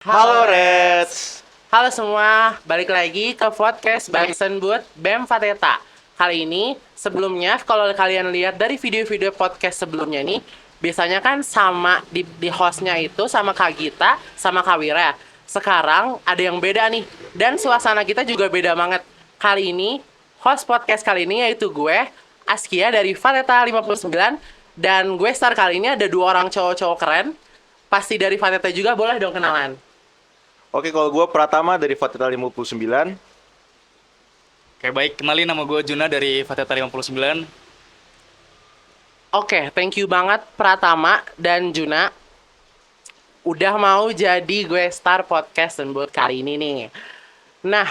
Halo Reds. Halo semua, balik lagi ke podcast Bangsen Buat BEM Fateta. Kali ini, sebelumnya kalau kalian lihat dari video-video podcast sebelumnya nih, biasanya kan sama di hostnya itu sama Kak Gita, sama Kak Wira. Sekarang ada yang beda nih, dan suasana kita juga beda banget. Kali ini, host podcast kali ini yaitu gue, Askia dari Fateta 59, dan gue star kali ini ada dua orang cowok-cowok keren. Pasti dari Fateta juga, boleh dong kenalan. Oke, kalau gue Pratama dari Fateta 59. Oke, baik. Kenalin, nama gue Juna dari Fateta 59. Oke, thank you banget Pratama dan Juna udah mau jadi gue star podcast dan buat kali ini nih. Nah,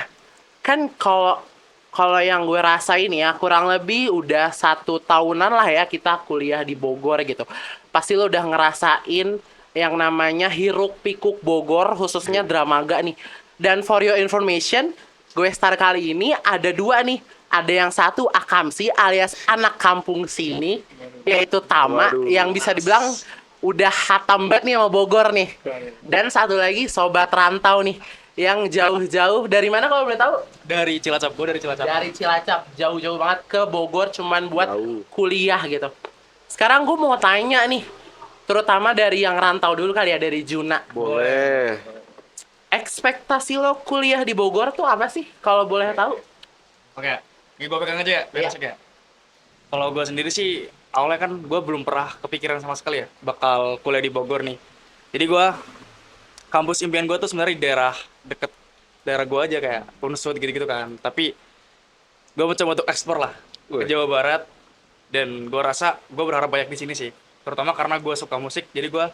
kan kalau kalau yang gue rasain ya kurang lebih udah 1 tahunan lah ya kita kuliah di Bogor gitu. Pasti lo udah ngerasain yang namanya hiruk pikuk Bogor khususnya Dramaga nih. Dan for your information, gue star kali ini ada dua nih. Ada yang satu Akamsi alias anak kampung sini, yaitu Tama, Waduh. yang bisa dibilang udah hatam banget nih sama Bogor nih. Dan satu lagi sobat rantau nih, yang jauh-jauh dari mana kalau boleh tahu? Dari Cilacap. Gue dari Cilacap. Dari Cilacap, jauh-jauh banget ke Bogor cuman buat Jauh. kuliah gitu. Sekarang gue mau tanya nih, terutama dari yang rantau dulu kali ya, dari Juna. Boleh. Ekspektasi lo kuliah di Bogor tuh apa sih kalau boleh tahu? Oke, ini gue pegang aja ya, biar Iya. asik ya. Kalau gue sendiri sih, awalnya kan gue belum pernah kepikiran sama sekali ya, bakal kuliah di Bogor nih. Jadi gue, kampus impian gue tuh sebenarnya di daerah deket daerah gue aja, kayak Unsud gitu-gitu kan. Tapi gue mencoba untuk eksplor lah ke Wih. Jawa Barat, dan gue rasa gue berharap banyak di sini sih. Terutama karena gue suka musik, jadi gue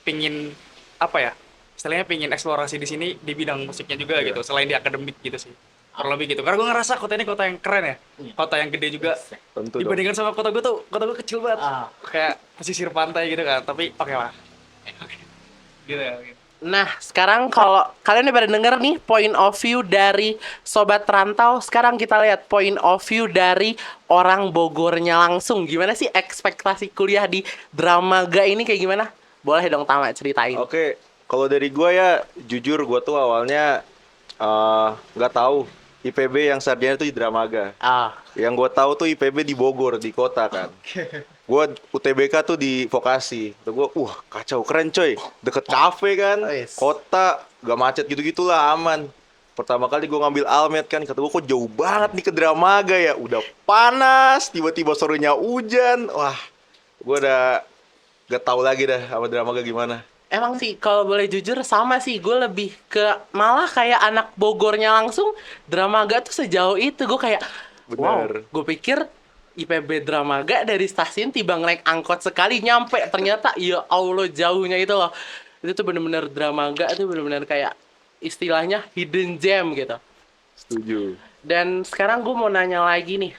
pingin apa ya? Istilahnya pingin eksplorasi di sini di bidang musiknya juga Iya. gitu, selain di akademik gitu sih. Kurang lebih gitu. Karena gue ngerasa kota ini kota yang keren ya, kota yang gede juga. Tentu dong. Dibandingkan sama kota gue tuh, kota gue kecil banget. Ah. Kayak pesisir pantai gitu kan. Tapi oke lah. Oke. Gitu ya. Gitu. Nah, sekarang kalau kalian udah pada denger nih point of view dari sobat rantau, sekarang kita lihat point of view dari orang Bogornya langsung. Gimana sih ekspektasi kuliah di Dramaga ini kayak gimana? Boleh dong Tama ceritain. Oke, kalau dari gue ya jujur gue tuh awalnya nggak tahu IPB yang sarjana itu di Dramaga. Ah, Yang gue tahu tuh IPB di Bogor, di kota kan. Gue UTBK tuh di vokasi. Tuh gue, kacau keren coy. Deket kafe kan, Oh, yes. kota, gak macet gitu-gitulah, aman. Pertama kali gue ngambil Almed kan, kata gue kok jauh banget nih ke Dramaga ya. Udah panas, tiba-tiba sorenya hujan. Wah, gue udah gak tahu lagi dah sama Dramaga gimana. emang sih kalau boleh jujur sama sih, gue lebih ke malah kayak anak Bogornya langsung. Dramaga tuh sejauh itu gue kayak wow, Bener. gue pikir IPB Dramaga dari stasiun tiba naik angkot sekali nyampe, ternyata ya Allah jauhnya itu loh. Itu tuh bener-bener Dramaga tuh bener-bener kayak istilahnya hidden gem gitu. Setuju. Dan sekarang gue mau nanya lagi nih,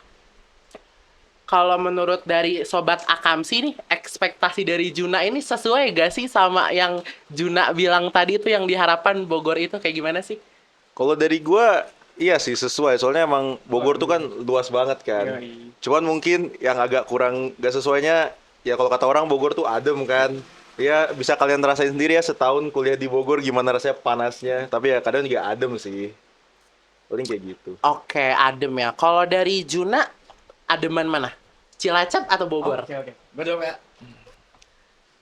kalau menurut dari sobat Akamsi nih, ekspektasi dari Juna ini sesuai gak sih sama yang Juna bilang tadi tuh yang diharapkan Bogor itu kayak gimana sih? Kalau dari gua, iya sih sesuai. Soalnya emang Bogor tuh kan luas banget kan. Cuman mungkin yang agak kurang gak sesuainya, ya kalau kata orang Bogor tuh adem kan. Ya bisa kalian rasain sendiri ya setahun kuliah di Bogor gimana rasanya panasnya. Tapi ya kadang juga adem sih. Paling kayak gitu. Oke, adem ya. Kalau dari Juna, ademan mana? Cilacap atau Bogor? Oke. Gue jawab ya.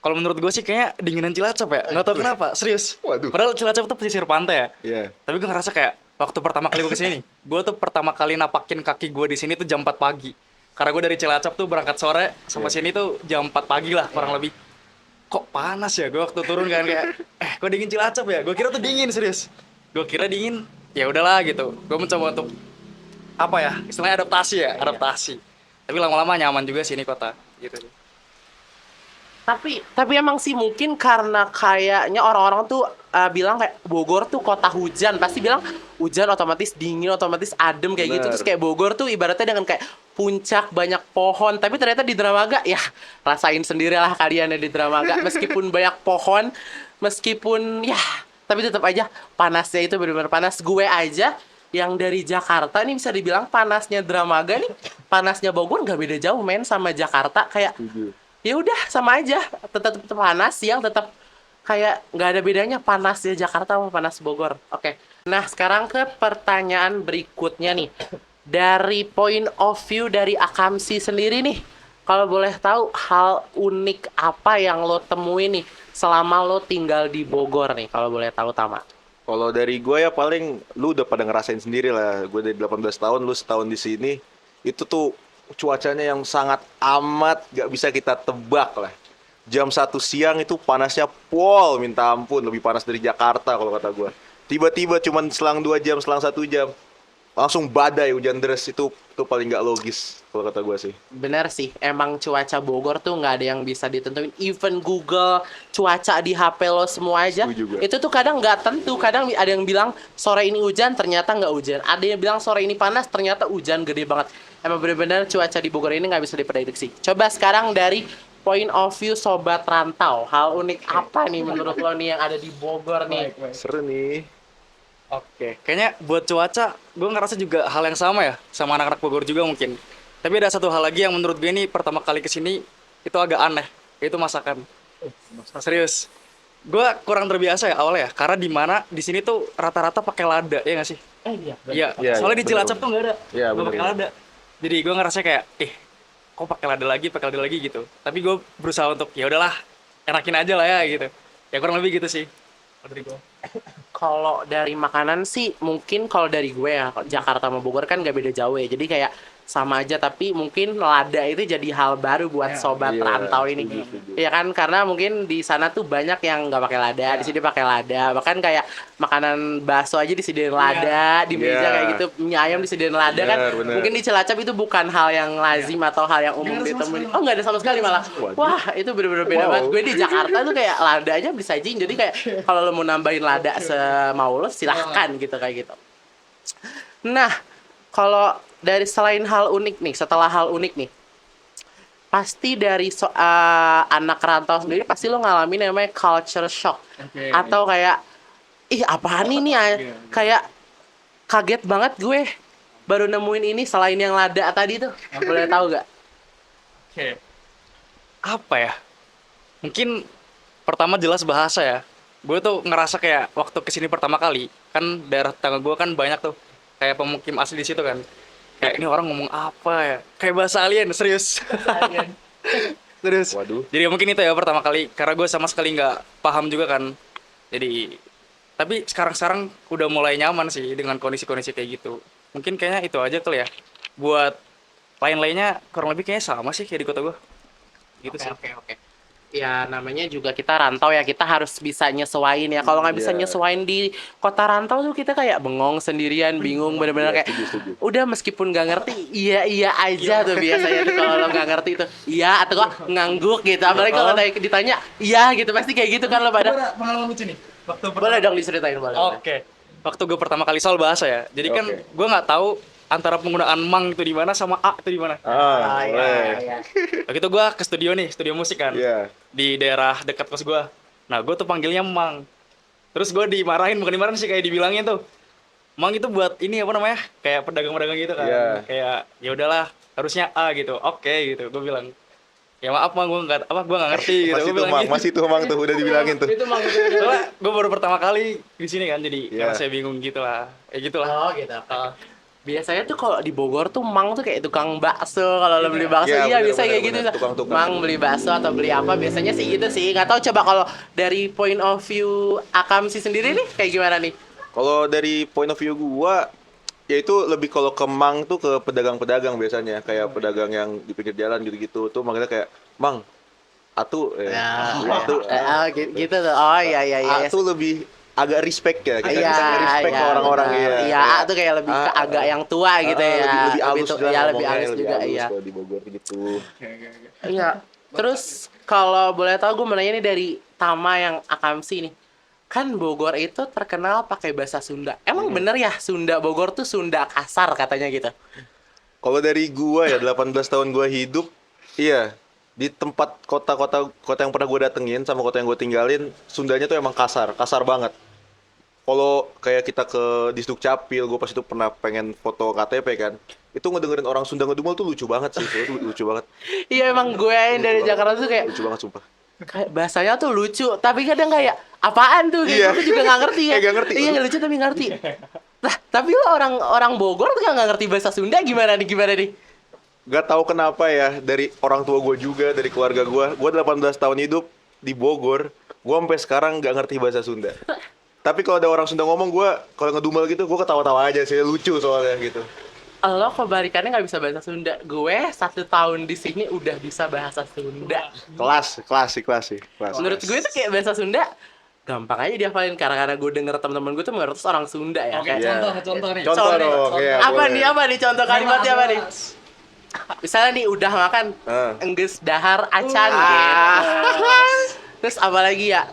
Kalau menurut gue sih kayaknya dinginan Cilacap ya. Nggak tahu kenapa, serius. Waduh. Padahal Cilacap tuh pesisir pantai ya. Iya. Tapi gue ngerasa kayak waktu pertama kali gue kesini, gue tuh pertama kali napakin kaki gue di sini tuh jam 4 pagi. Karena gue dari Cilacap tuh berangkat sore, sama sini tuh jam 4 pagi lah kurang lebih. Kok panas ya gue waktu turun kan kayak, kok dingin Cilacap ya? Gue kira tuh dingin serius. Gue kira dingin, ya udahlah gitu. Gue mencoba untuk apa ya, istilahnya adaptasi ya, adaptasi. Tapi lama-lama nyaman juga sih ini kota, gitu. Tapi emang sih mungkin karena kayaknya orang-orang tuh bilang kayak Bogor tuh kota hujan, pasti bilang hujan otomatis dingin, otomatis adem kayak gitu. Bener. Terus kayak Bogor tuh ibaratnya dengan kayak puncak banyak pohon, tapi ternyata di Dramaga ya rasain sendirilah kalian ya di Dramaga, meskipun banyak pohon, meskipun ya tapi tetap aja panasnya itu benar-benar panas. Gue aja yang dari Jakarta nih bisa dibilang panasnya Dramaga nih, panasnya Bogor nggak beda jauh men sama Jakarta, kayak Setuju. ya udah sama aja, tetap panas, siang tetap kayak nggak ada bedanya panasnya Jakarta sama panas Bogor. Oke. Nah, sekarang ke pertanyaan berikutnya nih. Dari point of view dari Akamsi sendiri nih, kalau boleh tahu hal unik apa yang lo temuin nih selama lo tinggal di Bogor nih, kalau boleh tahu Tama. Kalau dari gue ya paling lu udah pada ngerasain sendiri lah. Gue dari 18 tahun, lu setahun di sini. Itu tuh cuacanya yang sangat amat gak bisa kita tebak lah. Jam 1 siang itu panasnya pol, minta ampun. Lebih panas dari Jakarta kalau kata gue. Tiba-tiba cuman selang 2 jam, selang 1 jam. Langsung badai, hujan deras. Itu paling gak logis kalau kata gue sih. Bener sih, emang cuaca Bogor tuh nggak ada yang bisa ditentuin. Even Google cuaca di HP lo semua aja, Setuju gue. itu tuh kadang nggak tentu. Kadang ada yang bilang sore ini hujan, ternyata nggak hujan. Ada yang bilang sore ini panas, ternyata hujan gede banget. Emang bener-bener cuaca di Bogor ini nggak bisa diprediksi. Coba sekarang dari point of view sobat rantau, hal unik apa nih menurut lo nih yang ada di Bogor nih? Seru nih. Oke, kayaknya buat cuaca, gue ngerasa juga hal yang sama ya, sama anak-anak Bogor juga mungkin. Tapi ada satu hal lagi yang menurut gue ini pertama kali kesini itu agak aneh, yaitu masakan. Serius, gue kurang terbiasa ya awalnya ya, karena di sini tuh rata-rata pakai lada, ya nggak sih? Iya. Iya, Iya, soalnya di bener, Cilacap bener. tuh nggak ada, Iya, nggak pakai bener. lada. Jadi gue ngerasa kayak, kok pakai lada lagi gitu. Tapi gue berusaha untuk ya udahlah, enakin aja lah ya gitu. Ya kurang lebih gitu sih. Kalau dari gue. Kalau dari makanan sih mungkin kalau dari gue ya Jakarta sama Bogor kan gak beda jauh ya. Jadi kayak sama aja tapi mungkin lada itu jadi hal baru buat sobat Iya, rantau ini. setuju. Iya kan karena mungkin di sana tuh banyak yang nggak pakai lada, di sini pakai lada. Bahkan kayak makanan bakso aja disediain lada, di meja Iya. kayak gitu mie ayam disediain lada kan. Bener, bener. Mungkin di Cilacap itu bukan hal yang lazim atau hal yang umum ditemuin. Oh nggak ada sama sekali malah. Waduh. Wah itu bener-bener beda Wow. banget. Gue di Jakarta tuh kayak lada aja bisa dijin. Jadi kayak kalau lo mau nambahin lada semau lo silahkan gitu kayak gitu. Nah, kalau dari selain hal unik nih, setelah hal unik nih, pasti dari anak rantau sendiri pasti lo ngalamin namanya culture shock. Oke. Atau kayak, ih apaan ini kayak kaget banget gue baru nemuin ini selain yang lada tadi tuh. Boleh tahu gak? Oke. Apa ya? Mungkin pertama jelas bahasa ya. Gue tuh ngerasa kayak waktu kesini pertama kali, kan daerah tetangga gue kan banyak tuh kayak pemukim asli di situ kan. Kayak ini orang ngomong apa ya? Kayak bahasa alien, serius. Serius. Waduh. Jadi mungkin itu ya pertama kali, karena gue sama sekali nggak paham juga kan. Jadi, tapi sekarang udah mulai nyaman sih dengan kondisi-kondisi kayak gitu. Mungkin kayaknya itu aja kali ya. Buat lain-lainnya kurang lebih kayaknya sama sih kayak di kota gue. Gitu sih. Oke. Ya namanya juga kita rantau ya, kita harus bisa nyesuain ya. Kalau nggak bisa Iya. nyesuain di kota rantau tuh kita kayak bengong sendirian, bingung bener-bener Iya, kayak setuju. udah meskipun nggak ngerti, iya aja tuh biasanya tuh kalau lo nggak ngerti tuh iya atau kok ngangguk gitu. Apalagi kalau ditanya iya gitu pasti kayak gitu kan lo pada. Pengalaman lucu nih. Waktu Boleh dong diceritain boleh. Oke. Waktu gue pertama kali soal bahasa ya. Jadi kan Oke. gue nggak tahu antara penggunaan mang itu di mana sama a itu di mana. Ah, boleh. Iya. Waktu itu gue ke studio nih, studio musik kan. Iya. Di daerah dekat kos gue. Nah, gue tuh panggilnya mang. Terus gue dimarahin, bukan dimarahin sih, kayak dibilangin tuh. Mang itu buat ini apa namanya? Kayak pedagang-pedagang gitu kan. Iya. Kayak ya udahlah, harusnya a gitu. Oke gitu. Gue bilang, ya maaf mang, gue nggak ngerti gitu. Masih Gue tuh bilang mang, gitu. masih tuh mang tuh udah dibilangin tuh. Itu mang itu. Soalnya gue baru pertama kali di sini kan, jadi Iya. saya bingung gitu lah. Ya gitu lah. Oh gitu. Biasanya tuh kalau di Bogor tuh mang tuh kayak tukang bakso. Kalau lo beli bakso Iya, iya bener, bisa bener, kayak gitu. bener. Tukang-tukang. Mang beli bakso atau beli apa biasanya sih gitu sih. Nggak tahu coba kalau dari point of view Akamsi sendiri nih kayak gimana nih? Kalau dari point of view gua, ya itu lebih kalau ke mang tuh ke pedagang-pedagang biasanya, kayak pedagang yang di pinggir jalan gitu-gitu tuh manggilnya kayak mang, atu, Gitu tuh. Oh iya. atu lebih agak respect ya, kayak Iya, kita respect ke orang-orang benar. ya. Iya, A tuh kayak lebih ke agak yang tua gitu ya. Lebih halus tuh, lah iya, lebih ngomongnya, halus juga halus iya. kalau di Bogor gitu. Iya. Terus kalau boleh tahu gue mau nanya nih dari Tama yang Akamsi nih. Kan Bogor itu terkenal pakai bahasa Sunda. Emang bener ya Sunda Bogor tuh Sunda kasar katanya gitu? Kalau dari gua ya 18 tahun gua hidup, iya di tempat kota yang pernah gua datengin sama kota yang gua tinggalin, Sundanya tuh emang kasar banget. Kalau kayak kita ke Disduk Capil, gue pas itu pernah pengen foto KTP kan, itu ngedengerin orang Sunda ngedumel tuh lucu banget sih, lucu banget, Iya emang gue yang dari Jakarta tuh kayak lucu banget sumpah. kayak bahasanya tuh lucu, tapi kadang kayak apaan tuh gitu, Iya. gue juga nggak ngerti ya. Kayak nggak ngerti. Iya lucu tapi ngerti. Nah tapi lo orang Bogor tuh nggak ngerti bahasa Sunda gimana nih? Gak tahu kenapa ya, dari orang tua gue juga, dari keluarga gue 18 tahun hidup di Bogor, gue sampai sekarang gak ngerti bahasa Sunda. Tapi kalau ada orang Sunda ngomong, gue kalau ngedumel gitu, gue ketawa-tawa aja sih, lucu soalnya gitu. Lo kebalikannya nggak bisa bahasa Sunda. Gue 1 tahun di sini udah bisa bahasa Sunda. Kelas. Menurut gue tuh kayak bahasa Sunda gampang aja dihafalin karena gue denger teman-teman gue tuh mayoritas orang Sunda ya. Oke, Kayak- contoh nih. Contoh dong, iya, apa boleh. nih contoh kalimatnya apa nih? Misalnya nih udah makan enggeus dahar acan gitu. Terus apalagi ya?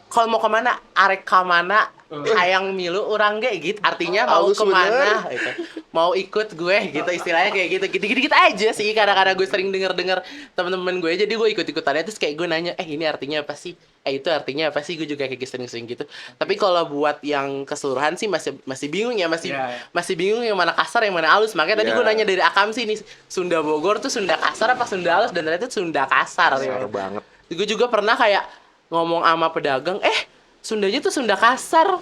Kalau mau kemana? Arek kamana? Hayang milu orang ge gitu. Artinya mau Halus kemana? Gitu. Mau ikut gue gitu istilahnya kayak gitu. Gitu-gitu aja sih karena gue sering denger temen-temen gue jadi gue ikut-ikutannya terus kayak gue nanya ini artinya apa sih? Itu artinya apa sih? Gue juga kayak sering-sering gitu. Tapi kalau buat yang keseluruhan sih masih bingung ya, masih bingung yang mana kasar yang mana halus. Makanya tadi Iya. gue nanya dari Akam sih nih Sunda Bogor tuh Sunda kasar apa Sunda halus dan ternyata itu Sunda kasar. Kasar banget. Gue juga pernah kayak ngomong sama pedagang, Sundanya tuh Sunda kasar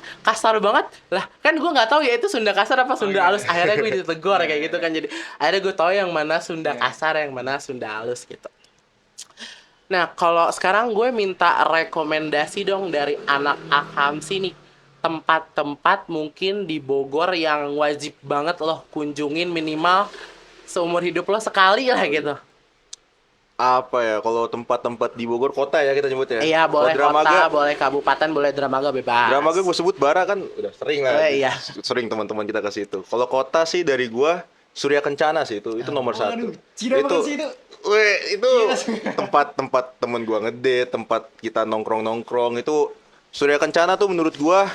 banget lah, kan gue nggak tahu ya itu Sunda kasar apa Sunda halus. Akhirnya gue ditegur kayak gitu kan, jadi akhirnya gue tahu yang mana Sunda kasar yang mana Sunda halus gitu. Nah kalau sekarang gue minta rekomendasi dong dari anak Akamsi nih, tempat-tempat mungkin di Bogor yang wajib banget lo kunjungin minimal seumur hidup lo sekali lah gitu. Apa ya, kalau tempat-tempat di Bogor kota ya kita nyebut ya. Iya boleh Kalau kota, Dramaga, boleh kabupaten, boleh Dramaga bebas. Dramaga gue sebut Bara kan udah sering lah. Iya. Sering teman-teman kita ke situ. Kalau kota sih dari gua Surya Kencana sih itu nomor satu. Cina banget sih itu. Weh, itu tempat temen gua ngedate, tempat kita nongkrong itu Surya Kencana tuh menurut gua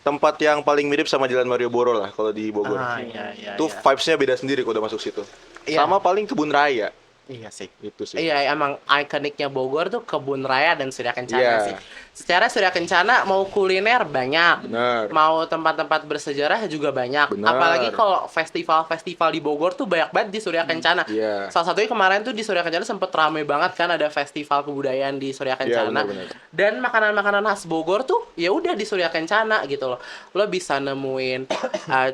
tempat yang paling mirip sama Jalan Malioboro lah kalau di Bogor. Iya. Itu vibes-nya beda sendiri kalau udah masuk situ. Iya. Sama paling Kebun Raya. Iya sih. Itu sih. Iya, emang ikoniknya Bogor tuh Kebun Raya dan Surya Kencana Iya. sih. Secara Surya Kencana mau kuliner banyak, Benar. mau tempat-tempat bersejarah juga banyak. Benar. Apalagi kalau festival-festival di Bogor tuh banyak banget di Surya Kencana. Iya. Salah satunya kemarin tuh di Surya Kencana sempet rame banget kan, ada festival kebudayaan di Surya Kencana. benar-benar. Dan makanan-makanan khas Bogor tuh ya udah di Surya Kencana gitu loh. Lo bisa nemuin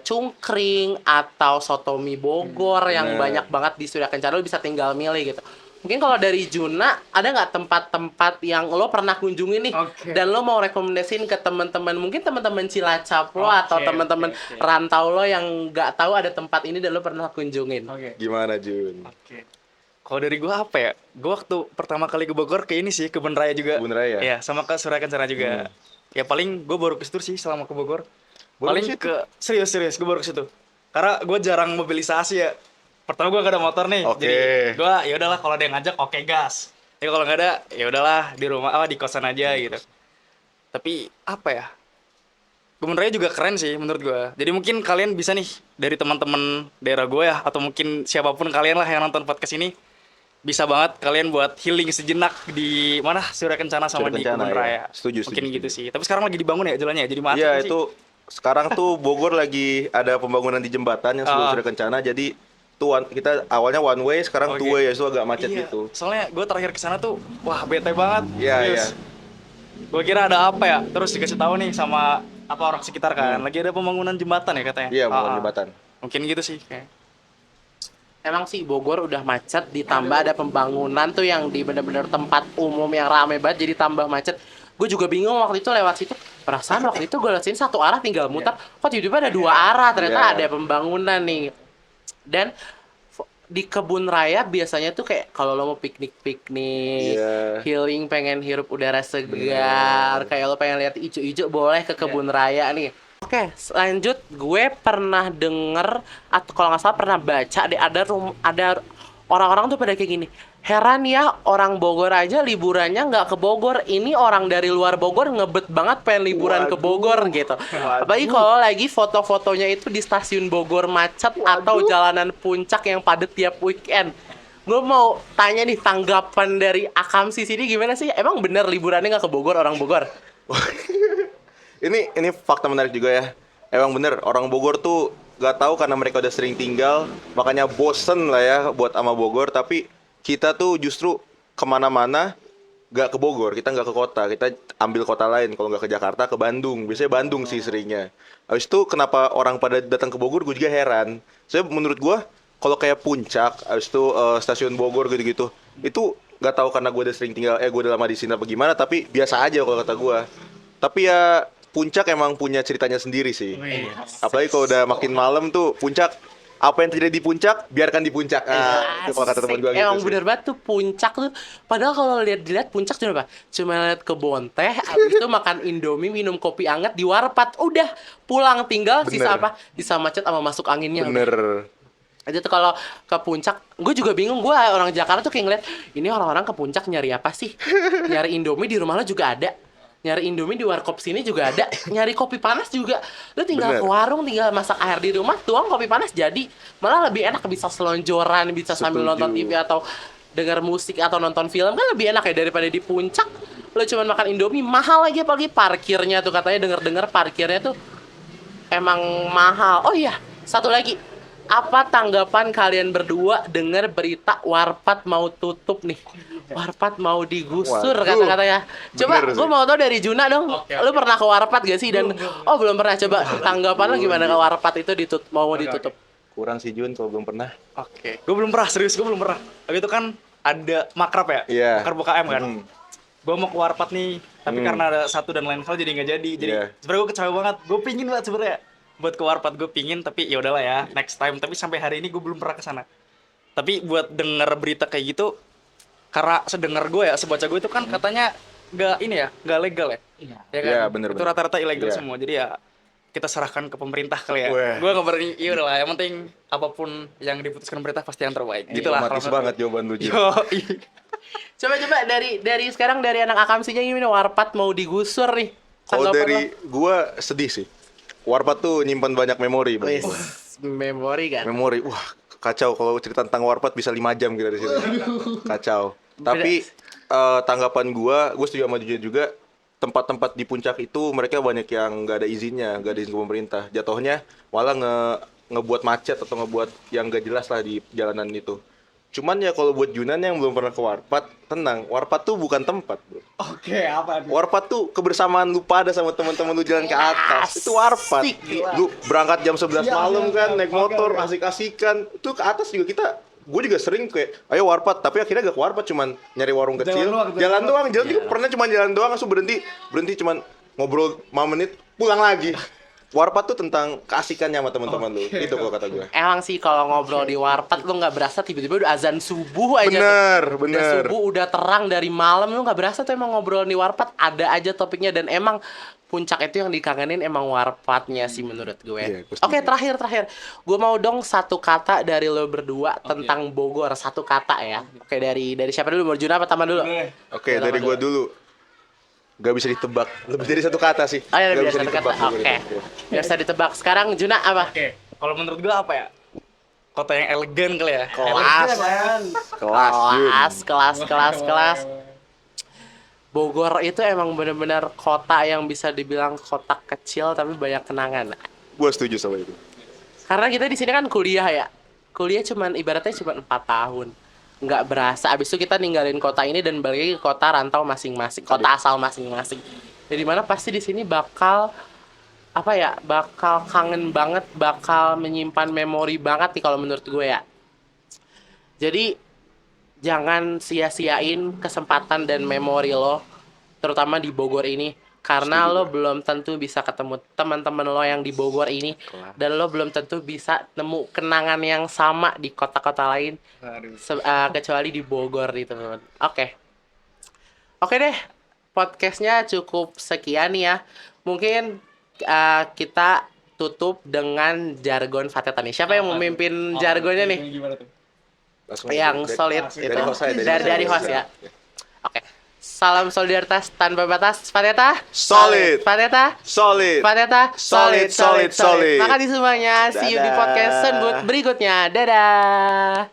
cungkring atau soto mie Bogor yang Benar. banyak banget di Surya Kencana, lo bisa tinggal milih gitu. Mungkin kalau dari Juna, ada nggak tempat-tempat yang lo pernah kunjungi nih Oke. dan lo mau rekomendasiin ke teman-teman, mungkin teman-teman Cilacap lo Oke, atau teman-teman oke. rantau lo yang nggak tahu ada tempat ini dan lo pernah kunjungin. Oke. Gimana Jun? Oke. Kalau dari gua apa ya? Gua waktu pertama kali ke Bogor ke ini sih, Kebun Raya juga. Kebun Raya? Iya, sama ke Surya Kencana juga. Ya paling gua baru ke situ sih selama ke Bogor. Baru Paling ke situ? ke serius gua baru ke situ. Karena gua jarang mobilisasi ya. Pertama gua gak ada motor nih. Oke. Jadi gua ya udahlah kalau ada yang ngajak oke gas. Ya kalau nggak ada ya udahlah di rumah di kosan aja gitu. Tapi apa ya? Kebun Raya juga keren sih menurut gua. Jadi mungkin kalian bisa nih dari teman-teman daerah gue ya atau mungkin siapapun kalian lah yang nonton podcast ini bisa banget kalian buat healing sejenak di mana Surya Kencana sama Surya di Kencana, Kebun ya. Raya. Setuju, Mungkin setuju, gitu setuju. sih. Tapi sekarang lagi dibangun ya jalannya jadi macet Iya sih. itu sekarang tuh Bogor lagi ada pembangunan di jembatan yang sebelum Ah. Surya Kencana, jadi tuh kita awalnya one way sekarang two Oke. way ya, itu agak macet Iya, gitu. soalnya gue terakhir kesana tuh wah bete banget. Iya, Serius. iya. Gue kira ada apa ya, terus dikasih tahu nih sama apa orang sekitar kan, lagi ada pembangunan jembatan ya katanya. Iya, pembangunan Ah, jembatan. Mungkin gitu sih kayak. Emang sih Bogor udah macet, ditambah ada pembangunan tuh yang di bener-bener tempat umum yang rame banget jadi tambah macet. Gue juga bingung waktu itu lewat situ. Perasaan waktu itu gue lewat sini satu arah tinggal muter. Kok tiba-tiba ada dua arah, ternyata Iya. ada pembangunan nih. Dan di Kebun Raya biasanya tuh kayak kalau lo mau piknik-piknik, Iya. healing, pengen hirup udara segar, kayak lo pengen lihat ijo-ijo, boleh ke Kebun Raya nih. Oke, lanjut. Gue pernah denger atau kalau nggak salah pernah baca deh ada orang-orang tuh pada kayak gini. Heran ya, orang Bogor aja liburannya nggak ke Bogor. Ini orang dari luar Bogor ngebet banget pengen liburan ke Bogor gitu. Apalagi kalau lagi foto-fotonya itu di stasiun Bogor macet atau jalanan puncak yang padat tiap weekend. Gue mau tanya nih tanggapan dari Akamsi sini gimana sih? Emang bener liburannya nggak ke Bogor orang Bogor? Ini fakta menarik juga ya. Emang bener orang Bogor tuh gak tahu karena mereka udah sering tinggal, makanya bosen lah ya buat sama Bogor. Tapi kita tuh justru kemana-mana nggak ke Bogor, kita nggak ke kota, kita ambil kota lain. Kalau nggak ke Jakarta, ke Bandung. Biasanya Bandung sih seringnya. Habis itu kenapa orang pada datang ke Bogor, gue juga heran. Menurut gue, kalau kayak Puncak, habis itu stasiun Bogor gitu-gitu, itu nggak tahu karena gue udah sering tinggal, gue udah lama di sini apa gimana, tapi biasa aja kalau kata gue. Tapi ya Puncak emang punya ceritanya sendiri sih. Apalagi kalau udah makin malam tuh Puncak, apa yang terjadi di Puncak, biarkan di Puncak. Itu kalau kata teman gue gitu Emang sih. bener banget tuh Puncak tuh. Padahal kalau dilihat Puncak cuma apa? Cuma lihat kebun teh, habis itu makan Indomie, minum kopi anget di warpat. Udah pulang tinggal sisa Bener. apa? Sisa macet sama masuk anginnya. Bener. Itu tuh kalau ke Puncak, gue juga bingung. Gue orang Jakarta tuh kayak ngeliat, ini orang-orang ke Puncak nyari apa sih? Nyari Indomie di rumah lo juga ada. Nyari Indomie di warkop sini juga ada. Nyari kopi panas juga. Lo tinggal Bener. ke warung, tinggal masak air di rumah, tuang kopi panas jadi. Malah lebih enak, bisa selonjoran, bisa sambil Setuju. nonton TV atau denger musik atau nonton film. Kan lebih enak ya daripada di Puncak. Lo cuma makan Indomie, mahal lagi apalagi parkirnya tuh. Katanya denger-denger parkirnya tuh emang mahal. Oh iya, satu lagi. Apa tanggapan kalian berdua dengar berita Warpat mau tutup nih? Warpat mau digusur Waduh. kata-katanya. Coba Bener gue sih. mau tahu dari Juna dong. Lu pernah ke Warpat gak sih? Dan oh belum pernah. Coba tanggapan lu gimana ke Warpat itu mau ditutup? Kurang sih Jun kalau belum pernah. Oke. Gue belum pernah, serius gue belum pernah. Tapi itu kan ada makrab ya? Iya. Makrab UKM kan? Hmm. Gue mau ke Warpat nih, tapi karena ada satu dan lain hal jadi nggak jadi. Jadi Iya. sebenarnya gue kecewa banget. Gue pingin banget sebenarnya buat ke Warpat, gue pingin, tapi ya udahlah ya, next time. Tapi sampai hari ini gue belum pernah ke sana. Tapi buat denger berita kayak gitu, karena sedengar gue ya, sebaca gue itu kan katanya nggak legal ya. Iya kan? Iya, bener, Itu bener. rata-rata ilegal Iya. semua. Jadi ya kita serahkan ke pemerintah kali ya. Wah. Gue nggak berani, iya udahlah. Yang penting apapun yang diputuskan pemerintah pasti yang terbaik. Gitulah. Diplomatis kalau menurut banget gue. jawaban lu Jun. Yoi. Coba dari sekarang dari anak akamsinya gimana Warpat mau digusur nih? Kalau Tanggapan dari lo? gua sedih sih. Warpat tuh nyimpan banyak memori. Wis, Bang. memori kan. Memori. Wah, kacau kalau cerita tentang Warpat bisa 5 jam kita di sini. Kacau. Tapi tanggapan gua setuju sama Jun juga. Tempat-tempat di puncak itu mereka banyak yang nggak ada izinnya, nggak ada izin ke pemerintah. Jatuhnya malah ngebuat macet atau ngebuat yang nggak jelas lah di jalanan itu. Cuman ya kalau buat Junan yang belum pernah ke Warpat, tenang, Warpat tuh bukan tempat, bro. Oke, apa nih? Warpat tuh kebersamaan lu pada sama teman-teman lu jalan ke atas. Itu Warpat. Asik, gila. Lu berangkat jam 11 malam kan, naik motor, asik-asikan. Itu ke atas juga gue juga sering kayak, ayo Warpat. Tapi akhirnya gak ke Warpat, cuman nyari warung kecil. Jalan doang. Jalan juga pernah cuman jalan doang, langsung berhenti cuman ngobrol 5 menit, pulang lagi. Warpat tuh tentang keasikannya sama teman-teman lu. Itu kalau kata gue. Emang sih kalau ngobrol di Warpat lu nggak berasa tiba-tiba udah azan subuh aja. Bener, tuh. Udah bener. subuh udah terang dari malam lu nggak berasa tuh emang ngobrol di Warpat ada aja topiknya dan emang puncak itu yang dikangenin emang Warpatnya sih menurut gue. Iya, gue setuju. Oke, terakhir. Gue mau dong satu kata dari lo berdua tentang Bogor, satu kata ya. Oke, dari siapa dulu? Mau Juna apa Taman dulu? Oke, dari gue dulu. Gak bisa ditebak. Lebih dari satu kata sih. Oh ya, Gak biasa kata. ditebak, gak Oke. bisa ditebak. Biar bisa ditebak. Sekarang Juna apa? Oke, kalau menurut gua apa ya? Kota yang elegan kali ya. Kelas. Kelas. Bogor itu emang benar-benar kota yang bisa dibilang kota kecil tapi banyak kenangan. Gue setuju sama itu. Karena kita di sini kan kuliah ya. Kuliah cuman ibaratnya cuma 4 tahun. Nggak berasa. Abis itu kita ninggalin kota ini dan balik lagi ke kota rantau masing-masing, kota asal masing-masing. Jadi mana pasti di sini bakal apa ya? Bakal kangen banget, bakal menyimpan memori banget nih kalau menurut gue ya. Jadi jangan sia-siain kesempatan dan memori lo, terutama di Bogor ini. Karena lo belum tentu bisa ketemu teman-teman lo yang di Bogor ini. Dan lo belum tentu bisa nemu kenangan yang sama di kota-kota lain. Kecuali di Bogor itu. Oke deh. Podcastnya cukup sekian ya. Mungkin kita tutup dengan jargon Fateta nih. Siapa yang memimpin jargonnya nih? Langsung Yang dari- solid dari itu host aja, dari host ya. Oke. Salam solidaritas tanpa batas. Fateta. Solid. Fateta. Solid. Fateta. Solid. Makasih semuanya. See you di Dadah. podcast Senbut berikutnya. Dadah.